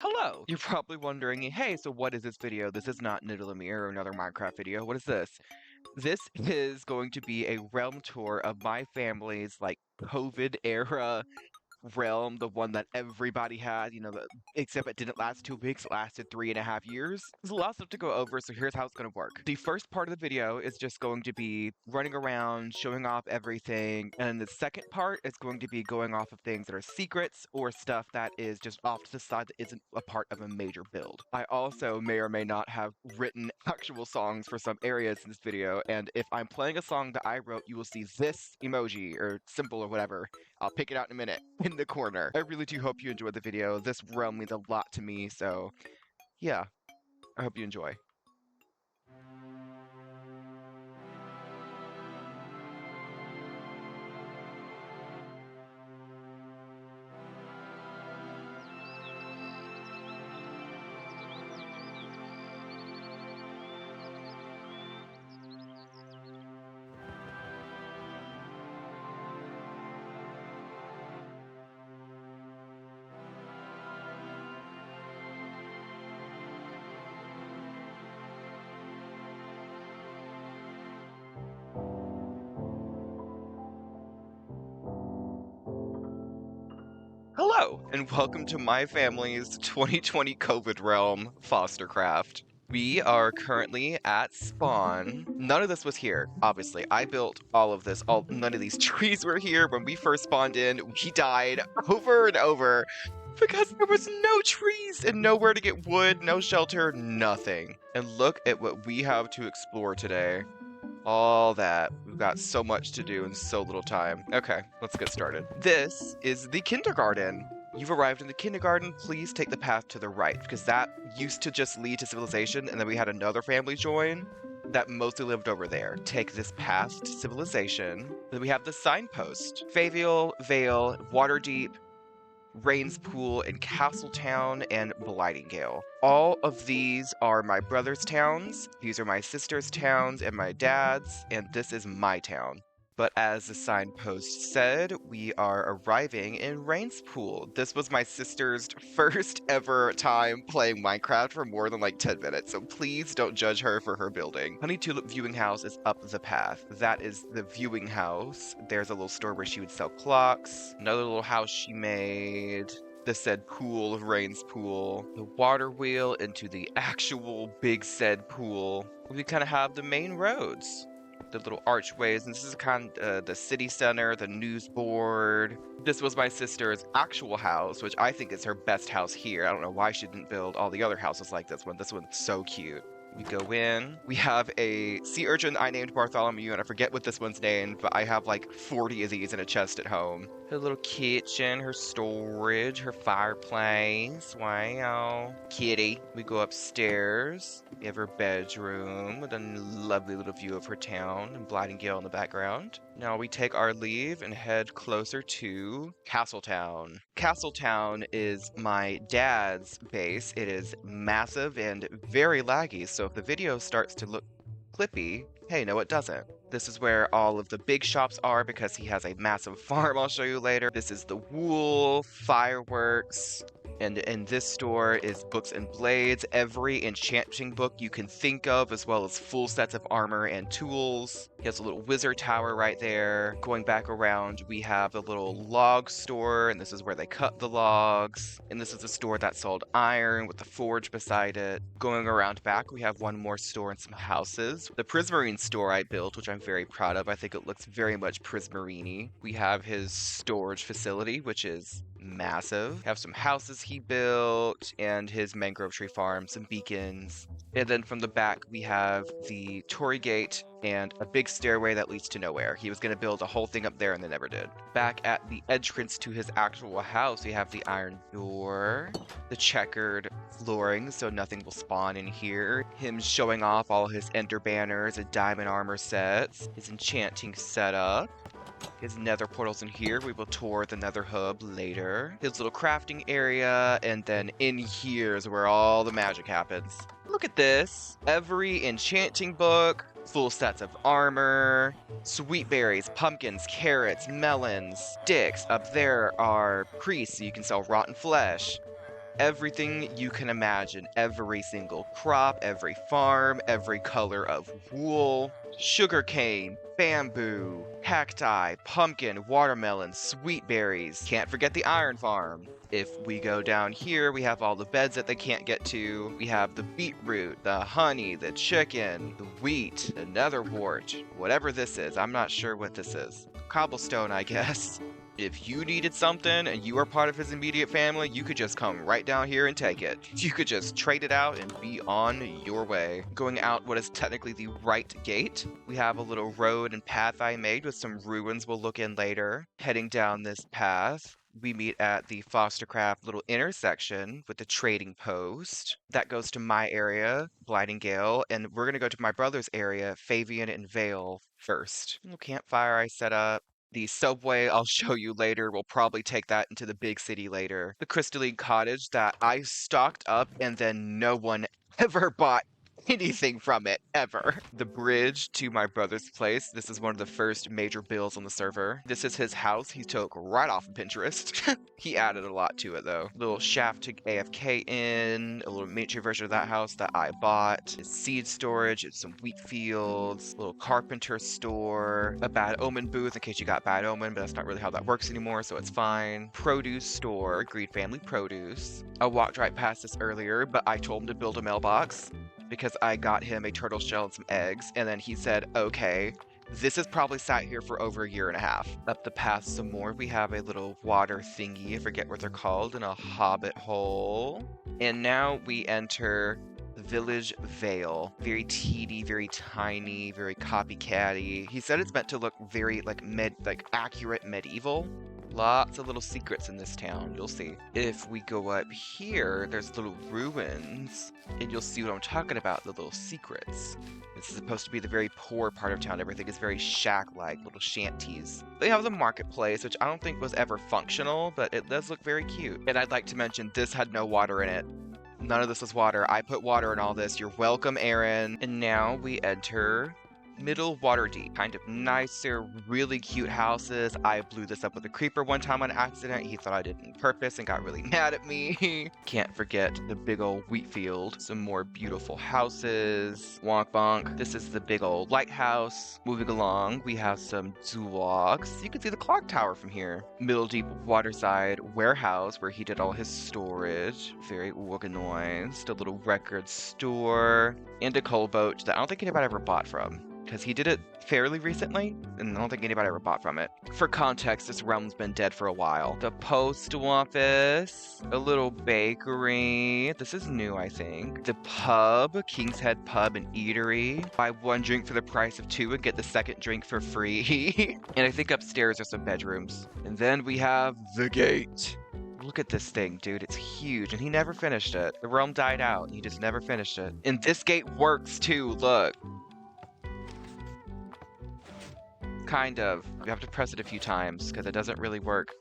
Hello! You're probably wondering, hey, so what is this video? This is not Nidalemere or another Minecraft video. What is this? This is going to be a realm tour of my family's, COVID era realm, the one that everybody had, except it didn't last 2 weeks, it lasted 3.5 years. There's a lot of stuff to go over, so here's how it's going to work. The first part of the video is just going to be running around, showing off everything, and the second part is going to be going off of things that are secrets or stuff that is just off to the side that isn't a part of a major build. I also may or may not have written actual songs for some areas in this video, and if I'm playing a song that I wrote, you will see this emoji or symbol or whatever. I'll pick it out in a minute in the corner. I really do hope you enjoyed the video. This realm means a lot to me, so yeah, I hope you enjoy. Hello, and welcome to my family's 2020 COVID realm, FosterCraft. We are currently at spawn. None of this was here, obviously. I built all of this. None of these trees were here when we first spawned in. We died over and over because there was no trees and nowhere to get wood, no shelter, nothing. And look at what we have to explore today. All that. We've got so much to do in so little time. Okay, let's get started. This is the kindergarten. You've arrived in the kindergarten. Please take the path to the right, because that used to just lead to civilization, and then we had another family join that mostly lived over there. Take this path to civilization. Then we have the signpost. Fayetteville, Vale, Waterdeep, Rains Pool, and Castletown, and Blightingale. All of these are my brother's towns, these are my sister's towns and my dad's, and this is my town. But as the signpost said, we are arriving in Rains Pool. This was my sister's first ever time playing Minecraft for more than 10 minutes, so please don't judge her for her building. Honey Tulip Viewing House is up the path. That is the viewing house. There's a little store where she would sell clocks. Another little house she made. The said pool of Rains Pool. The water wheel into the actual big said pool. We kind of have the main roads. The little archways, and this is kind of the city center, the news board. This was my sister's actual house, which I think is her best house here. I don't know why she didn't build all the other houses like this one. This one's so cute. We go in. We have a sea urchin I named Bartholomew, and I forget what this one's named, but I have 40 of these in a chest at home. Her little kitchen, her storage, her fireplace. Wow. Kitty. We go upstairs. We have her bedroom with a lovely little view of her town and Blightingale in the background. Now we take our leave and head closer to Castletown. Castletown is my dad's base. It is massive and very laggy, so if the video starts to look clippy, hey, no it doesn't. This is where all of the big shops are because he has a massive farm I'll show you later. This is the wool, fireworks, and in this store is books and blades, every enchanting book you can think of, as well as full sets of armor and tools. He has a little wizard tower right there. Going back around, we have a little log store, and this is where they cut the logs. And this is a store that sold iron with the forge beside it. Going around back, we have one more store and some houses. The Prismarine store I built, which I'm very proud of. I think it looks very much Prismarine-y. We have his storage facility, which is massive. Have some houses he built and his mangrove tree farm, some beacons. And then from the back we have the Tory Gate and a big stairway that leads to nowhere. He was going to build a whole thing up there and they never did. Back at the entrance to his actual house, we have the iron door, the checkered flooring so nothing will spawn in here, him showing off all his ender banners and diamond armor sets, his enchanting setup, his nether portals in here. We will tour the nether hub later. His little crafting area, and then in here is where all the magic happens. Look at this. Every enchanting book, full sets of armor, sweet berries, pumpkins, carrots, melons, sticks. Up there are priests so you can sell rotten flesh. everything you can imagine. Every single crop, every farm, every color of wool, sugarcane, bamboo, cacti, pumpkin, watermelon, sweet berries. Can't forget the iron farm. If we go down here, we have all the beds that they can't get to. We have the beetroot, the honey, the chicken, the wheat, the netherwort, whatever this is. I'm not sure what this is. Cobblestone, I guess. If you needed something and you are part of his immediate family, you could just come right down here and take it. You could just trade it out and be on your way. Going out what is technically the right gate, we have a little road and path I made with some ruins we'll look in later. Heading down this path, we meet at the FosterCraft little intersection with the trading post. That goes to my area, Blinding Gale, and we're going to go to my brother's area, Fabian and Vale, first. Little campfire I set up. The subway I'll show you later. We'll probably take that into the big city later. The Crystalline Cottage that I stocked up and then no one ever bought anything from it, ever. The bridge to my brother's place. This is one of the first major builds on the server. This is his house he took right off of Pinterest. He added a lot to it though. Little shaft to AFK in, a little miniature version of that house that I bought. It's seed storage, it's some wheat fields, little carpenter store, a bad omen booth in case you got bad omen, but that's not really how that works anymore, so it's fine. Produce store, Greed Family Produce. I walked right past this earlier, but I told him to build a mailbox because I got him a turtle shell and some eggs, and then he said, okay. This has probably sat here for over a year and a half. Up the path some more, we have a little water thingy, I forget what they're called, and a hobbit hole. And now we enter Village Vale. Very teeny, very tiny, very copycatty. He said it's meant to look very like accurate medieval. Lots of little secrets in this town, you'll see. If we go up here, there's little ruins, and you'll see what I'm talking about, the little secrets. This is supposed to be the very poor part of town. Everything is very shack-like, little shanties. They have the marketplace, which I don't think was ever functional, but it does look very cute. And I'd like to mention, this had no water in it. None of this was water. I put water in all this. You're welcome, Aaron. And now we enter Middle Waterdeep. Kind of nicer, really cute houses. I blew this up with a creeper one time on accident. He thought I did it on purpose and got really mad at me. Can't forget the big old wheat field. Some more beautiful houses. Wonk bonk. This is the big old lighthouse. Moving along, we have some dogs. You can see the clock tower from here. Middle Deep Waterside warehouse where he did all his storage. Very organized. A little record store. And a coal boat that I don't think anybody ever bought from, because he did it fairly recently, and I don't think anybody ever bought from it. For context, this realm's been dead for a while. The post office, a little bakery. This is new, I think. The pub, King's Head Pub and Eatery. Buy one drink for the price of two and get the second drink for free. And I think upstairs are some bedrooms. And then we have the gate. Look at this thing, dude. It's huge, and he never finished it. The realm died out, and he just never finished it. And this gate works, too. Look. Kind of. You have to press it a few times, because it doesn't really work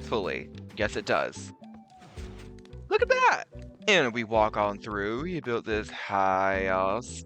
fully. Yes, it does. Look at that! And we walk on through. He built this house.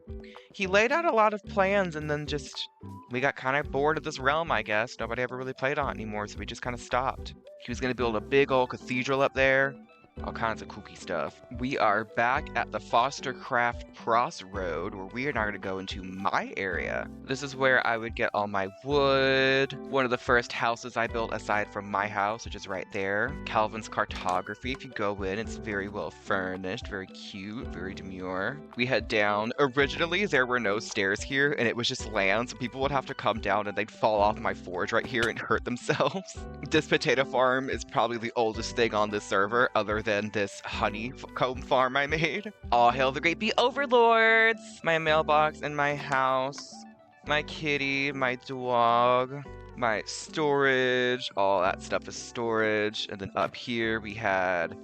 He laid out a lot of plans, and then just... we got kind of bored of this realm, I guess. Nobody ever really played on it anymore, so we just kind of stopped. He was going to build a big old cathedral up there. All kinds of kooky stuff. We are back at the FosterCraft Crossroad, where we are now going to go into my area. This is where I would get all my wood. One of the first houses I built aside from my house, which is right there. Calvin's Cartography. If you go in, it's very well furnished, very cute, very demure. We head down. Originally, there were no stairs here, and it was just land, so people would have to come down and they'd fall off my forge right here and hurt themselves. This potato farm is probably the oldest thing on this server, other than this honeycomb farm I made. All hail the great bee overlords! My mailbox and my house, my kitty, my dog, my storage, all that stuff is storage. And then up here we had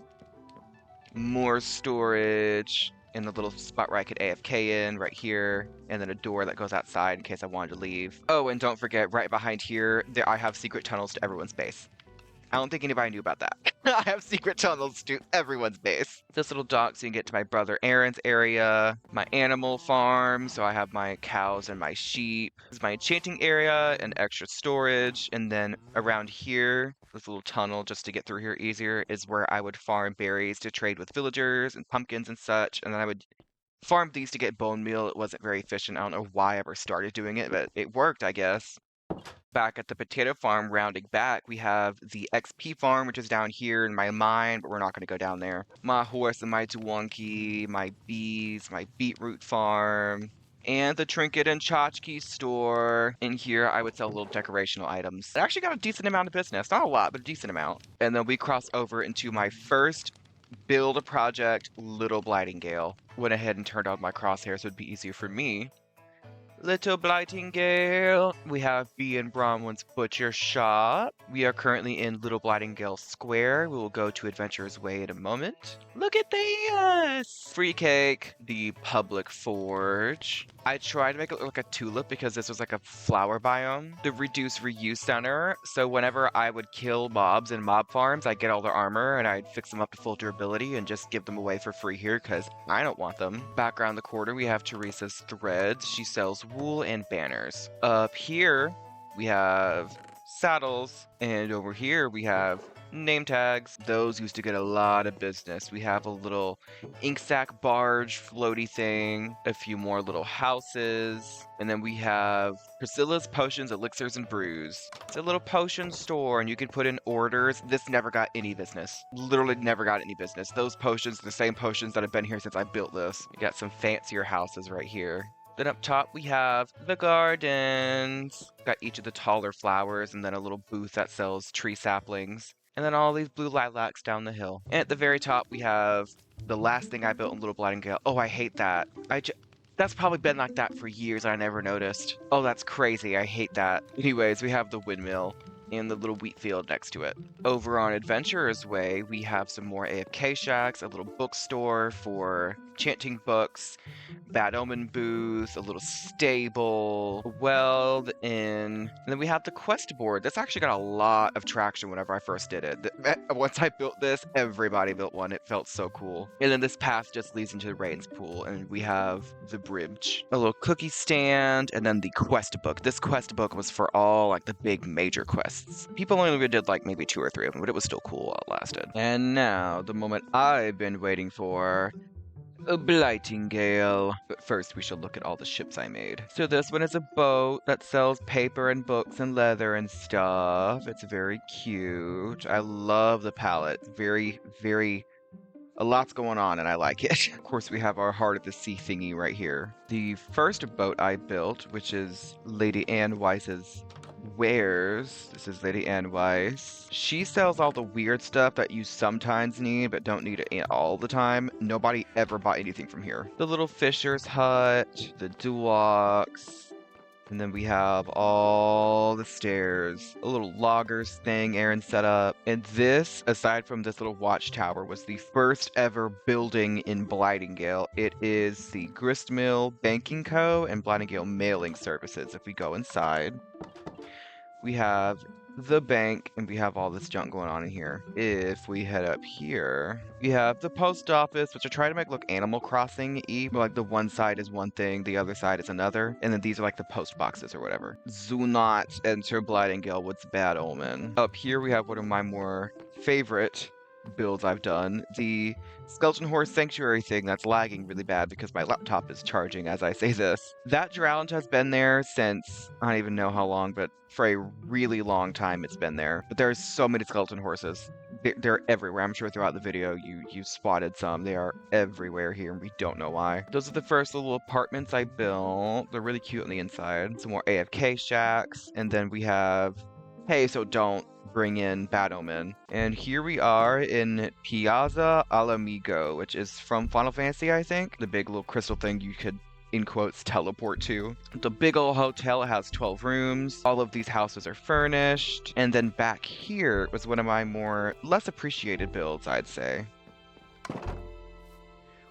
more storage in the little spot where I could AFK in, right here, and then a door that goes outside in case I wanted to leave. Oh, and don't forget, right behind here, I have secret tunnels to everyone's base. I don't think anybody knew about that. I have secret tunnels to everyone's base. This little dock so you can get to my brother Aaron's area, my animal farm, so I have my cows and my sheep. This is my enchanting area and extra storage, and then around here this little tunnel just to get through here easier, is where I would farm berries to trade with villagers and pumpkins and such, and then I would farm these to get bone meal. It wasn't very efficient. I don't know why I ever started doing it, but it worked, I guess. Back at the potato farm, rounding back, we have the XP farm, which is down here in my mine, but we're not going to go down there. My horse and my donkey, my bees, my beetroot farm, and the trinket and tchotchke store. In here, I would sell little decorational items. I actually got a decent amount of business. Not a lot, but a decent amount. And then we cross over into my first build a project, Little Blightingale. Went ahead and turned on my crosshairs so it'd be easier for me. Little Blightingale. We have B and Bronwyn's Butcher Shop. We are currently in Little Blightingale Square. We will go to Adventurer's Way in a moment. Look at this! Free cake. The Public Forge. I tried to make it look like a tulip because this was like a flower biome. The Reduce Reuse Center. So whenever I would kill mobs in mob farms, I'd get all their armor and I'd fix them up to full durability and just give them away for free here because I don't want them. Back around the corner, we have Teresa's Threads. She sells wool and banners. Up here, we have saddles. And over here, we have name tags. Those used to get a lot of business. We have a little ink sack barge floaty thing, a few more little houses, and then we have Priscilla's Potions, Elixirs, and Brews. It's a little potion store, and you can put in orders. This never got any business. Literally never got any business. Those potions are the same potions that have been here since I built this. We got some fancier houses right here. Then up top we have the gardens. Got each of the taller flowers, and then a little booth that sells tree saplings. And then all these blue lilacs down the hill. And at the very top, we have the last thing I built in Little Blightingale. Oh, I hate that. That's probably been like that for years and I never noticed. Oh, that's crazy. I hate that. Anyways, we have the windmill and the little wheat field next to it. Over on Adventurer's Way, we have some more AFK shacks, a little bookstore for chanting books, Bad Omen booth, a little stable, a weld inn, and then we have the quest board. This actually got a lot of traction whenever I first did it. Once I built this, everybody built one. It felt so cool. And then this path just leads into the Rains pool, and we have the bridge, a little cookie stand, and then the quest book. This quest book was for all like the big major quests. People only did like maybe 2 or 3 of them, but it was still cool while it lasted. And now, the moment I've been waiting for. A Blightingale. But first, we should look at all the ships I made. So this one is a boat that sells paper and books and leather and stuff. It's very cute. I love the palette. Very, very... A lot's going on, and I like it. Of course, we have our Heart of the Sea thingy right here. The first boat I built, which is Lady Anne Weiss's Wares. This is Lady Anne Weiss. She sells all the weird stuff that you sometimes need but don't need it all the time. Nobody ever bought anything from here. The little fisher's hut, the duocs, and then we have all the stairs, a little loggers thing Aaron set up. And this, aside from this little watchtower, was the first ever building in Blightingale. It is the Gristmill Banking Co. and Blightingale Mailing Services. If we go inside, we have the bank, and we have all this junk going on in here. If we head up here, we have the post office, which I try to make look Animal Crossing-y, but like the one side is one thing, the other side is another, and then these are like the post boxes or whatever. Do not enter Blightingale with Bad Omen. Up here, we have one of my more favorite builds I've done, the Skeleton Horse Sanctuary thing that's lagging really bad because my laptop is charging as I say this. That drowned has been there since, I don't even know how long, but for a really long time it's been there. But there's so many skeleton horses. They're everywhere. I'm sure throughout the video you spotted some. They are everywhere here and we don't know why. Those are the first little apartments I built. They're really cute on the inside. Some more AFK shacks. And then we have, hey, so don't bring in Bad Omen. And here we are in Piazza Alamigo, which is from Final Fantasy, I think. The big little crystal thing you could, in quotes, teleport to. The big old hotel has 12 rooms. All of these houses are furnished. And then back here was one of my more less appreciated builds, I'd say.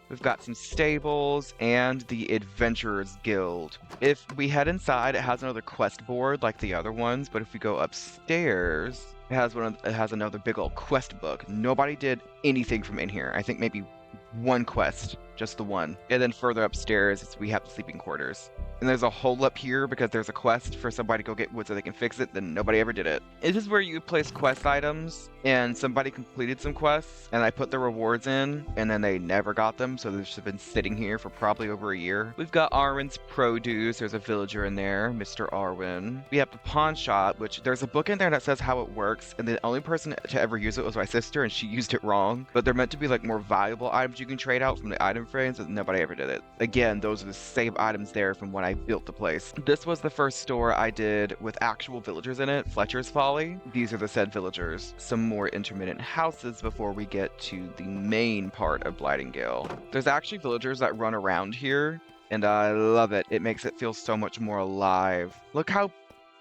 We've got some stables and the Adventurers Guild. If we head inside, it has another quest board like the other ones, but if we go upstairs, it has another big old quest book. Nobody did anything from in here. I think maybe one quest just the one. And then further upstairs, we have the sleeping quarters. And there's a hole up here because there's a quest for somebody to go get wood so they can fix it, then nobody ever did it. This is where you place quest items, and somebody completed some quests, and I put the rewards in, and then they never got them, so they've just been sitting here for probably over a year. We've got Arwen's produce, there's a villager in there, Mr. Arwen. We have the pawn shop, which there's a book in there that says how it works, and the only person to ever use it was my sister, and she used it wrong. But they're meant to be like more valuable items you can trade out from the item frames, and nobody ever did it. Again, those are the same items there from when I built the place. This was the first store I did with actual villagers in it, Fletcher's Folly. These are the said villagers. Some more intermittent houses before we get to the main part of Blightingale. There's actually villagers that run around here, and I love it. It makes it feel so much more alive. Look how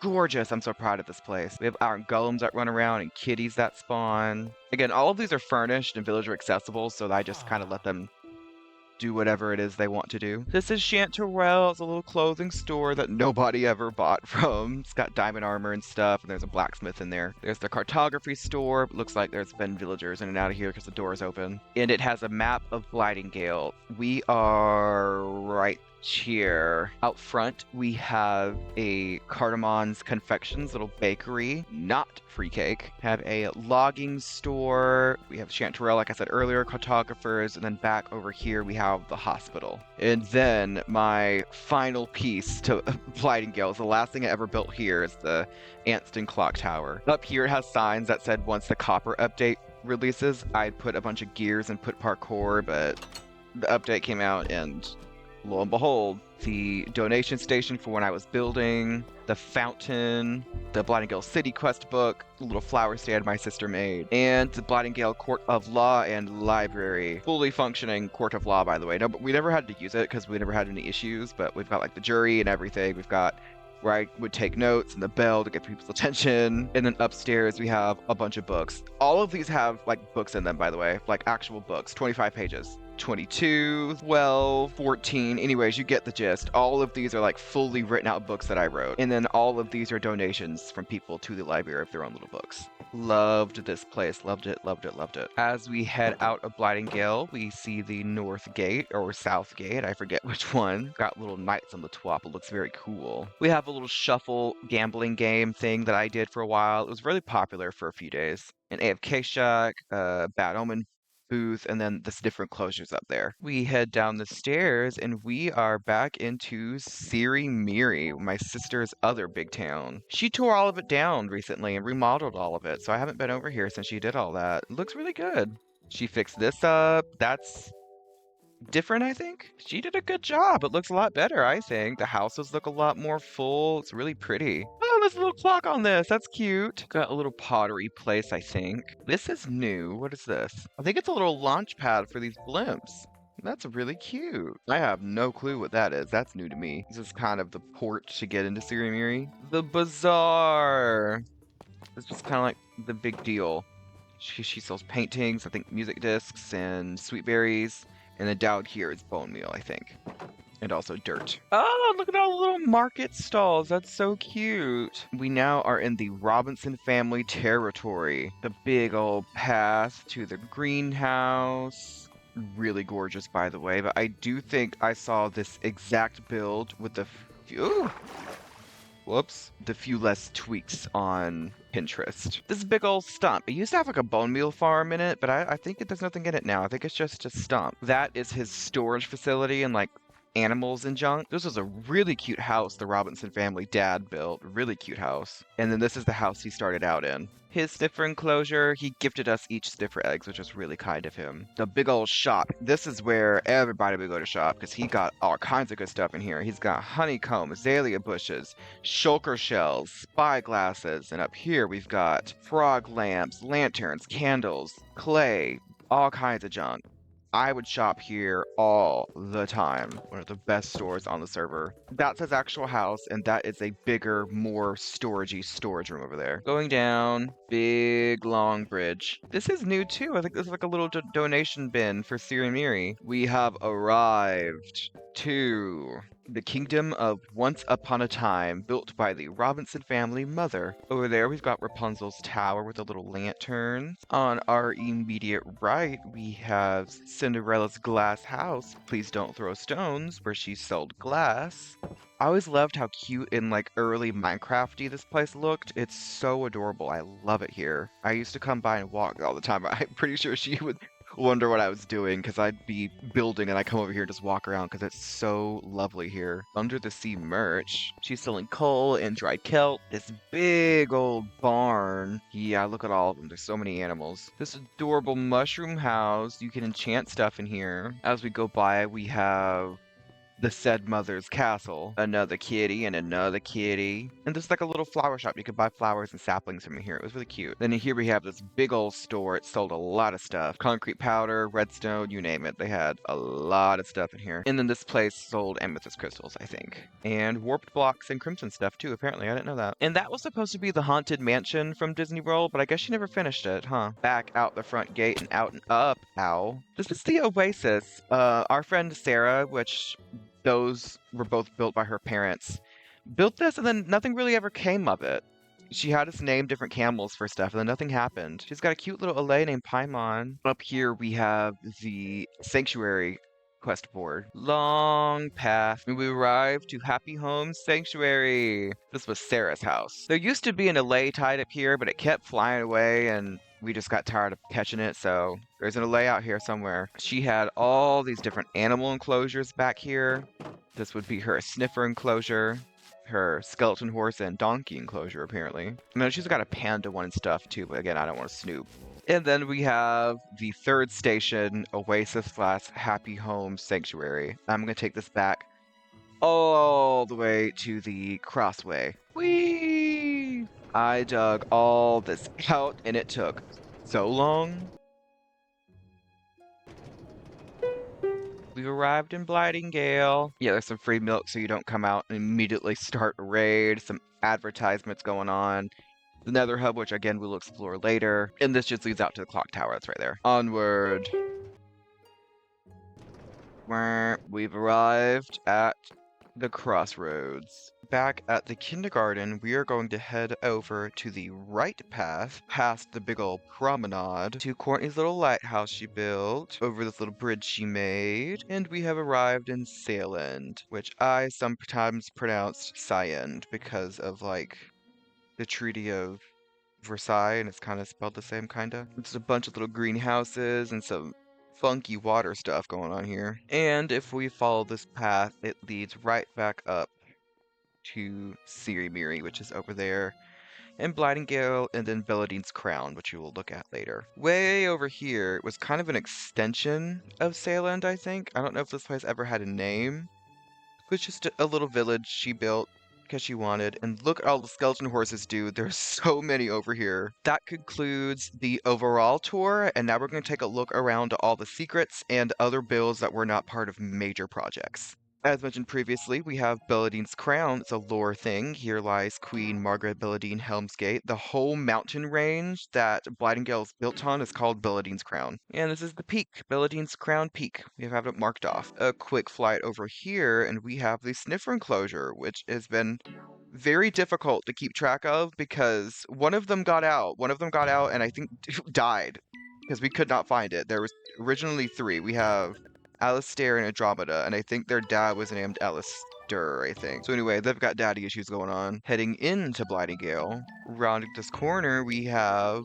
gorgeous. I'm so proud of this place. We have iron golems that run around and kitties that spawn. Again, all of these are furnished and villager accessible, so I just kind of let them do whatever it is they want to do. This is Chanterelle. It's a little clothing store that nobody ever bought from. It's got diamond armor and stuff, and there's a blacksmith in there. There's the cartography store. It looks like there's been villagers in and out of here because the door is open. And it has a map of Blightingale. We are right here. Out front, we have a Cardamon's Confections little bakery, not free cake. Have a logging store. We have Chanterelle, like I said earlier, cartographers, and then back over here we have the hospital. And then my final piece to Blightingale is the last thing I ever built here is the Anston Clock Tower. Up here it has signs that said once the copper update releases, I'd put a bunch of gears and put parkour, but the update came out and lo and behold, the donation station for when I was building, the fountain, the Blightingale City quest book, the little flower stand my sister made, and the Blightingale Court of Law and Library. Fully functioning Court of Law, by the way. No, but we never had to use it because we never had any issues, but we've got like the jury and everything. We've got where I would take notes and the bell to get people's attention. And then upstairs we have a bunch of books. All of these have like books in them, by the way, like actual books, 25 pages. 22, 12, 14. Anyways, you get the gist. All of these are like fully written out books that I wrote. And then all of these are donations from people to the library of their own little books. Loved this place. Loved it, loved it, loved it. As we head out of Blightingale, we see the North Gate or South Gate. I forget which one. Got little knights on the top. It looks very cool. We have a little shuffle gambling game thing that I did for a while. It was really popular for a few days. An AFK Shack, Bad Omen booth, and then this different closures up there. We head down the stairs and we are back into Siri Miri, my sister's other big town. She tore all of it down recently and remodeled all of it, so I haven't been over here since she did all that. It looks really good. She fixed this up. That's different, I think. She did a good job. It looks a lot better, I think. The houses look a lot more full. It's really pretty. Oh, there's a little clock on this. That's cute. Got a little pottery place, I think. This is new. What is this? I think it's a little launch pad for these blimps. That's really cute. I have no clue what that is. That's new to me. This is kind of the port to get into Sirimiri. The bazaar. This was kind of like the big deal. She sells paintings, I think music discs, and sweet berries. And then down here is bone meal, I think. And also dirt. Oh, look at all the little market stalls. That's so cute. We now are in the Robinson family territory. The big old path to the greenhouse. Really gorgeous, by the way. But I do think I saw this exact build with the few... Whoops. The few less tweaks on Pinterest. This big old stump. It used to have like a bone meal farm in it, but I think there's nothing in it now. I think it's just a stump. That is his storage facility and like animals and junk. This was a really cute house the Robinson family dad built. Really cute house. And then this is the house he started out in. His sniffer enclosure, he gifted us each sniffer eggs, which was really kind of him. The big old shop. This is where everybody would go to shop because he got all kinds of good stuff in here. He's got honeycomb, azalea bushes, shulker shells, spyglasses, and up here we've got frog lamps, lanterns, candles, clay, all kinds of junk. I would shop here all the time. One of the best stores on the server. That's his actual house, and that is a bigger, more storagey storage room over there. Going down, big long bridge. This is new too. I think this is like a little donation bin for Sirimiri. We have arrived to the kingdom of Once Upon a Time, built by the Robinson family mother. Over there, we've got Rapunzel's tower with a little lantern. On our immediate right, we have Cinderella's glass house. Please don't throw stones, where she sold glass. I always loved how cute and like early Minecrafty this place looked. It's so adorable. I love it here. I used to come by and walk all the time. I'm pretty sure she would wonder what I was doing because I'd be building and I come over here and just walk around because it's so lovely here. Under the Sea merch, she's selling coal and dried kelp. This big old barn. Yeah, look at all of them. There's so many animals. This adorable mushroom house. You can enchant stuff in here. As we go by, we have the said mother's castle. Another kitty and another kitty. And there's like a little flower shop. You could buy flowers and saplings from here. It was really cute. Then here we have this big old store. It sold a lot of stuff. Concrete powder, redstone, you name it. They had a lot of stuff in here. And then this place sold amethyst crystals, I think. And warped blocks and crimson stuff too, apparently. I didn't know that. And that was supposed to be the haunted mansion from Disney World, but I guess she never finished it, huh? Back out the front gate and out and up. Ow. This is the Oasis. Our friend Sarah, which those were both built by her parents, built this and then nothing really ever came of it. She had us name different camels for stuff and then nothing happened. She's got a cute little Allay named Paimon. Up here we have the Sanctuary quest board. Long path. And we arrived to Happy Home Sanctuary. This was Sarah's house. There used to be an Allay tied up here, but it kept flying away and we just got tired of catching it, so there's an Allay out here somewhere. She had all these different animal enclosures back here. This would be her sniffer enclosure, her skeleton horse and donkey enclosure, apparently. I mean, she's got a panda one and stuff too, but again, I don't want to snoop. And then we have the third station, Oasis / Happy Home Sanctuary. I'm going to take this back all the way to the crossway. Whee! I dug all this out and it took so long. We've arrived in Blightingale. Yeah, there's some free milk so you don't come out and immediately start a raid. Some advertisements going on. The Nether Hub, which again we'll explore later. And this just leads out to the clock tower. That's right there. Onward. We've arrived at the crossroads. Back at the kindergarten, we are going to head over to the right path, past the big old promenade, to Courtney's little lighthouse she built, over this little bridge she made, and we have arrived in Saland, which I sometimes pronounced Syend because of, like, the Treaty of Versailles, and it's kind of spelled the same, kinda. It's a bunch of little greenhouses and some funky water stuff going on here. And if we follow this path, it leads right back up to Sirimiri, which is over there, and Blightingale, and then Beladine's Crown, which we will look at later. Way over here was kind of an extension of Saland, I think. I don't know if this place ever had a name. It was just a little village she built because she wanted. And look at all the skeleton horses, dude. There's so many over here. That concludes the overall tour, and now we're going to take a look around to all the secrets and other builds that were not part of major projects. As mentioned previously, we have Beladine's Crown. It's a lore thing. Here lies Queen Margaret Beladine Helmsgate. The whole mountain range that Blightingale is built on is called Beladine's Crown. And this is the peak, Beladine's Crown Peak. We have it marked off. A quick flight over here, and we have the Sniffer Enclosure, which has been very difficult to keep track of because one of them got out. One of them got out and I think died because we could not find it. There was originally 3. We have Alistair and Andromeda, and I think their dad was named Alistair, I think. So anyway, they've got daddy issues going on. Heading into Blightingale, rounding this corner, we have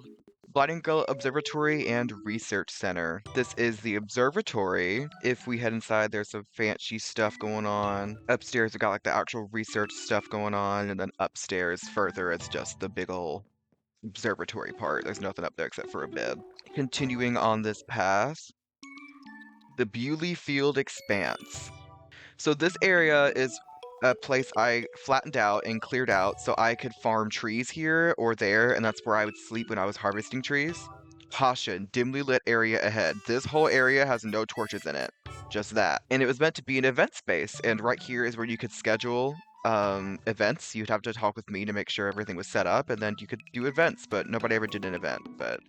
Blightingale Observatory and Research Center. This is the observatory. If we head inside, there's some fancy stuff going on. Upstairs, we got like the actual research stuff going on, and then upstairs further, it's just the big ol' observatory part. There's nothing up there except for a bed. Continuing on this path, the Bewley Field Expanse. So this area is a place I flattened out and cleared out so I could farm trees here or there, and that's where I would sleep when I was harvesting trees. Caution, dimly lit area ahead. This whole area has no torches in it. Just that. And it was meant to be an event space, and right here is where you could schedule events. You'd have to talk with me to make sure everything was set up, and then you could do events, but nobody ever did an event. But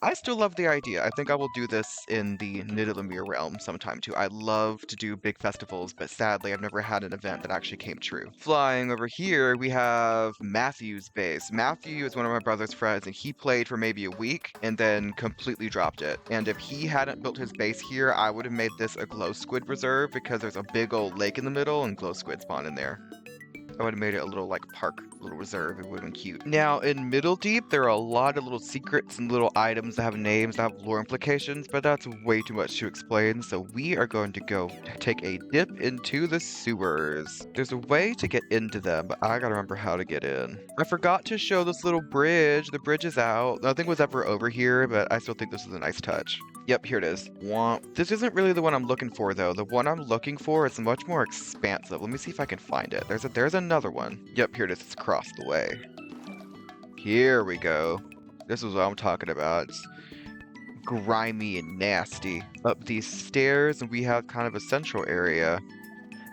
I still love the idea. I think I will do this in the Nidalemir realm sometime too. I love to do big festivals, but sadly I've never had an event that actually came true. Flying over here, we have Matthew's base. Matthew is one of my brother's friends, and he played for maybe a week and then completely dropped it. And if he hadn't built his base here, I would have made this a glow squid reserve because there's a big old lake in the middle and glow squid spawn in there. I would have made it a little like park, little reserve. It would have been cute. Now in Middle Deep, there are a lot of little secrets and little items that have names that have lore implications, but that's way too much to explain. So we are going to go take a dip into the sewers. There's a way to get into them, but I gotta remember how to get in. I forgot to show this little bridge. The bridge is out. Nothing was ever over here, but I still think this is a nice touch. Yep, here it is. Womp. This isn't really the one I'm looking for, though. The one I'm looking for is much more expansive. Let me see if I can find it. There's another one. Yep, here it is. It's across the way. Here we go. This is what I'm talking about. It's grimy and nasty. Up these stairs, and we have kind of a central area.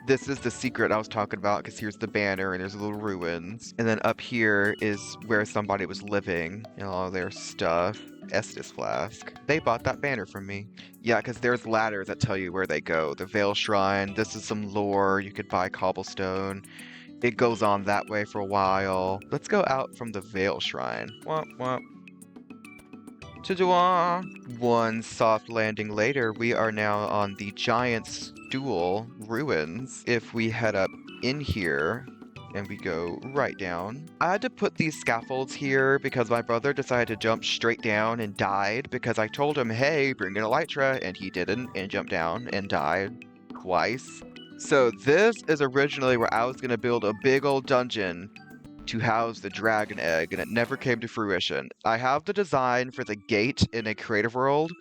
This is the secret I was talking about, because here's the banner, and there's little ruins. And then up here is where somebody was living, and all their stuff. Estus flask. They bought that banner from me. Yeah, because there's ladders that tell you where they go. The Veil Shrine, this is some lore. You could buy cobblestone. It goes on that way for a while. Let's go out from the Veil Shrine. Womp womp. Ta-da! One soft landing later, we are now on the Giant Stool ruins. If we head up in here, and we go right down. I had to put these scaffolds here because my brother decided to jump straight down and died because I told him, hey, bring an elytra, and he didn't, and jumped down and died twice. So this is originally where I was going to build a big old dungeon to house the dragon egg, and it never came to fruition. I have the design for the gate in a creative world,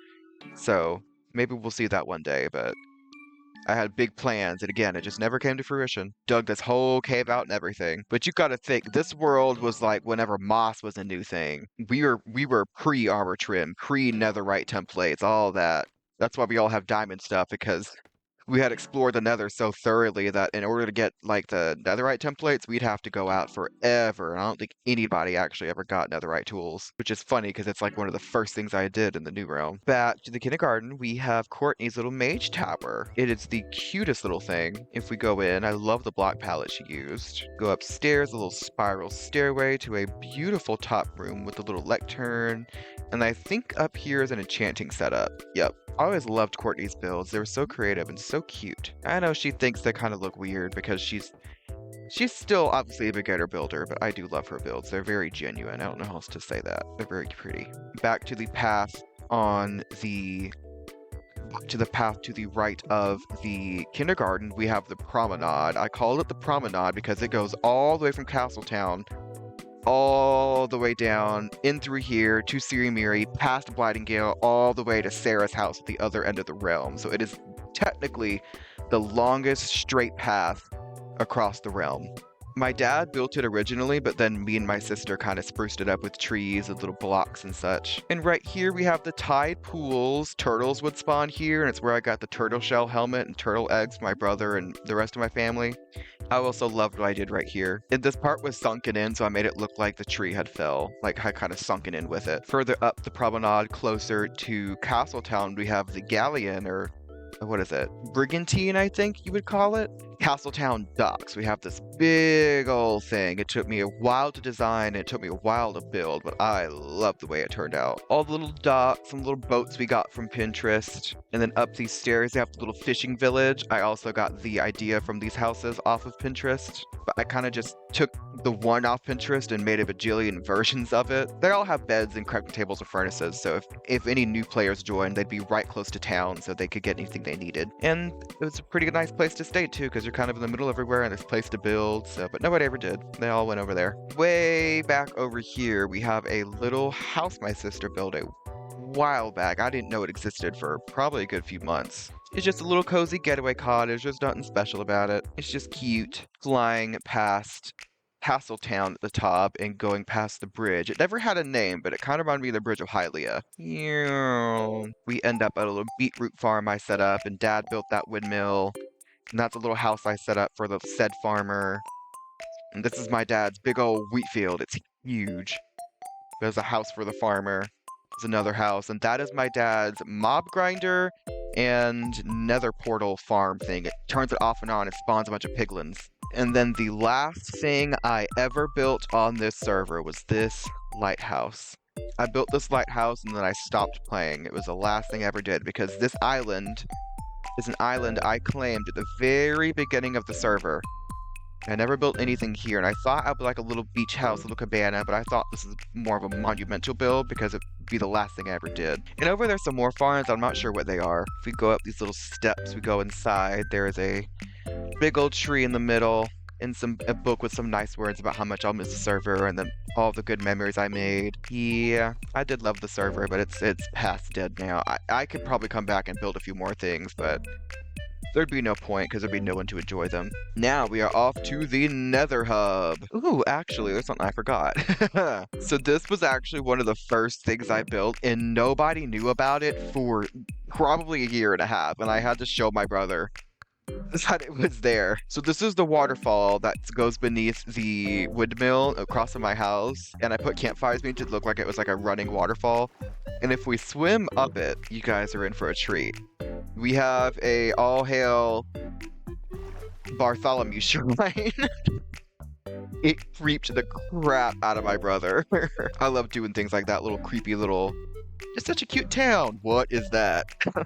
so maybe we'll see that one day, but I had big plans, and again, it just never came to fruition. Dug this whole cave out and everything. But you gotta think, this world was like whenever moss was a new thing. We were pre-armor trim, pre-netherite templates, all that. That's why we all have diamond stuff, because we had explored the nether so thoroughly that in order to get like the netherite templates, we'd have to go out forever. And I don't think anybody actually ever got netherite tools, which is funny because it's like one of the first things I did in the new realm. Back to the kindergarten, we have Courtney's little mage tower. It is the cutest little thing. If we go in, I love the block palette she used. Go upstairs, a little spiral stairway to a beautiful top room with a little lectern. And I think up here is an enchanting setup. Yep. I always loved Courtney's builds. They were so creative and so cute. I know she thinks they kind of look weird because she's still obviously a beginner builder, but I do love her builds. They're very genuine. I don't know how else to say that. They're very pretty. Back to the path on the path to the right of the kindergarten, we have the promenade. I called it the promenade because it goes all the way from Castletown all the way down, in through here, to Sirimiri, past Blightengale, all the way to Sarah's house at the other end of the realm. So it is technically the longest straight path across the realm. My dad built it originally, but then me and my sister kind of spruced it up with trees and little blocks and such. And right here we have the tide pools. Turtles would spawn here, and it's where I got the turtle shell helmet and turtle eggs for my brother and the rest of my family. I also loved what I did right here. And this part was sunken in, so I made it look like the tree had fell. Like I kind of sunken in with it. Further up the promenade, closer to Castletown, we have the galleon, or what is it? Brigantine, I think you would call it. Castletown docks. We have this big old thing. It took me a while to design, and it took me a while to build, but I love the way it turned out. All the little docks and little boats we got from Pinterest. And then up these stairs, they have the little fishing village. I also got the idea from these houses off of Pinterest, but I kind of just took the one off Pinterest and made a bajillion versions of it. They all have beds and crafting tables and furnaces, so if any new players joined, they'd be right close to town, so they could get anything they needed. And it was a pretty nice place to stay too, because you're kind of in the middle everywhere and there's a place to build. So, but nobody ever did. They all went over there. Way back over here, we have a little house my sister built a while back. I didn't know it existed for probably a good few months. It's just a little cozy getaway cottage. There's nothing special about it. It's just cute. Flying past Castletown at the top and going past the bridge. It never had a name, but it kind of reminded me of the Bridge of Hylia. We end up at a little beetroot farm I set up, and Dad built that windmill. And that's a little house I set up for the said farmer. And this is my dad's big old wheat field. It's huge. There's a house for the farmer. There's another house, and that is my dad's mob grinder and nether portal farm thing. It turns it off and on, it spawns a bunch of piglins. And then the last thing I ever built on this server was this lighthouse. I built this lighthouse and then I stopped playing. It was the last thing I ever did because this island is an island I claimed at the very beginning of the server. I never built anything here, and I thought I'd be like a little beach house, a little cabana, but I thought this is more of a monumental build because it'd be the last thing I ever did. And over there's some more farms, I'm not sure what they are. If we go up these little steps, we go inside, there is a big old tree in the middle, and a book with some nice words about how much I'll miss the server, and then all the good memories I made. Yeah, I did love the server, but it's past dead now. I could probably come back and build a few more things, but there'd be no point because there'd be no one to enjoy them. Now we are off to the Nether Hub. Ooh, actually, there's something I forgot. So this was actually one of the first things I built, and nobody knew about it for probably a year and a half, and I had to show my brother that it was there. So this is the waterfall that goes beneath the windmill across from my house, and I put campfires beneath it to look like it was like a running waterfall. And if we swim up it, you guys are in for a treat. We have a all hail Bartholomew shrine. It creeped the crap out of my brother. I love doing things like that, little creepy little... It's such a cute town. What is that?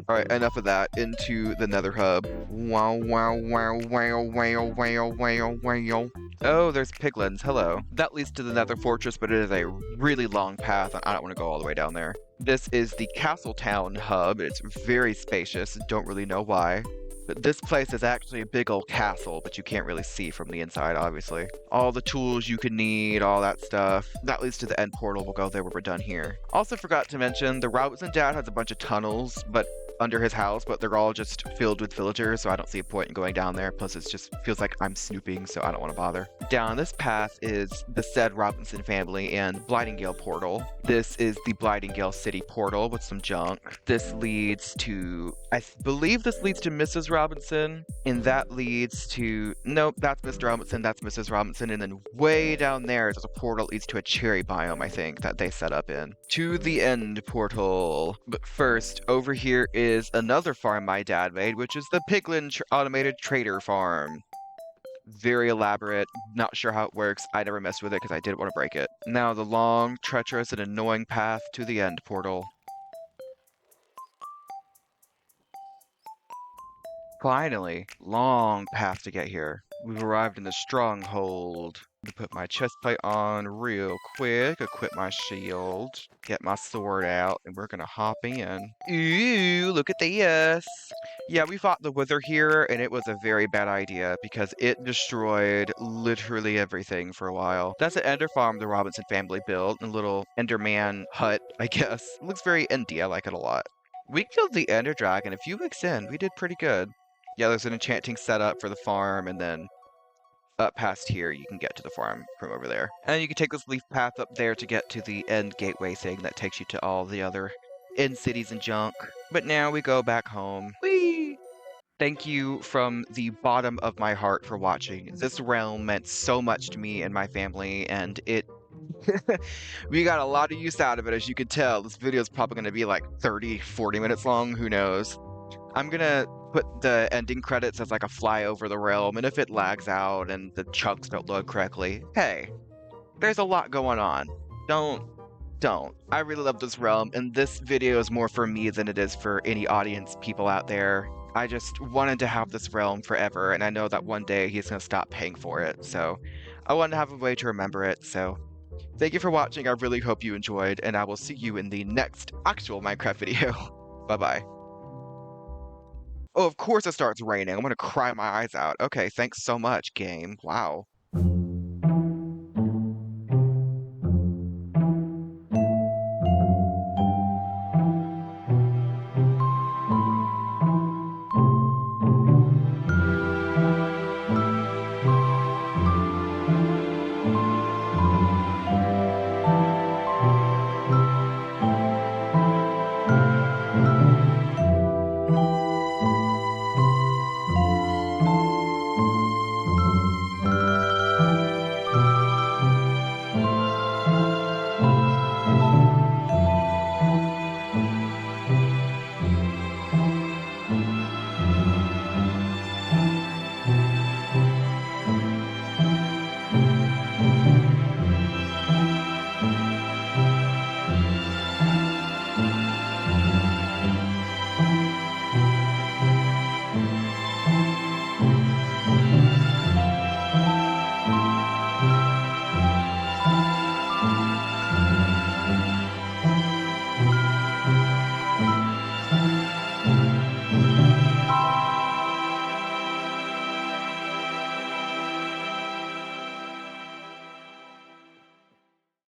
Alright, enough of that. Into the Nether Hub. Wow, wow, wow, wow, wow, wow, wow, wow. Oh, there's piglins. Hello. That leads to the Nether Fortress, but it is a really long path, and I don't want to go all the way down there. This is the Castletown hub. It's very spacious. Don't really know why. But this place is actually a big old castle, but you can't really see from the inside, obviously. All the tools you could need, all that stuff. That leads to the end portal. We'll go there when we're done here. Also forgot to mention, the Robinson dad has a bunch of tunnels, but under his house, but they're all just filled with villagers, so I don't see a point in going down there. Plus, it just feels like I'm snooping, so I don't want to bother. Down this path is the said Robinson family and Blightingale portal. This is the Blightingale city portal with some junk. This leads to, I believe this leads to Mrs. Robinson, and that leads to, nope, that's Mr. Robinson, that's Mrs. Robinson, and then way down there is a portal that leads to a cherry biome, I think, that they set up in. To the end portal. But first, over here is another farm my dad made, which is the Piglin Automated Trader Farm. Very elaborate, not sure how it works. I never messed with it because I didn't want to break it. Now the long, treacherous, and annoying path to the end portal. Finally, long path to get here. We've arrived in the stronghold. To put my chest plate on real quick, equip my shield, get my sword out, and we're gonna hop in. Ooh, look at this! Yeah, we fought the Wither here, and it was a very bad idea because it destroyed literally everything for a while. That's an ender farm the Robinson family built, a little enderman hut, I guess. It looks very indie, I like it a lot. We killed the ender dragon a few weeks in, we did pretty good. Yeah, there's an enchanting setup for the farm, and then up past here, you can get to the farm from over there. And you can take this leaf path up there to get to the end gateway thing that takes you to all the other end cities and junk. But now we go back home. Whee! Thank you from the bottom of my heart for watching. This realm meant so much to me and my family, and it... we got a lot of use out of it, as you can tell. This video is probably going to be like 30, 40 minutes long, who knows. I'm gonna put the ending credits as like a flyover the realm, and if it lags out and the chunks don't load correctly, hey, there's a lot going on. Don't. I really love this realm, and this video is more for me than it is for any audience people out there. I just wanted to have this realm forever, and I know that one day he's gonna stop paying for it, so I wanted to have a way to remember it, so thank you for watching. I really hope you enjoyed, and I will see you in the next actual Minecraft video. Bye-bye. Oh, of course it starts raining. I'm gonna cry my eyes out. Okay, thanks so much, game. Wow.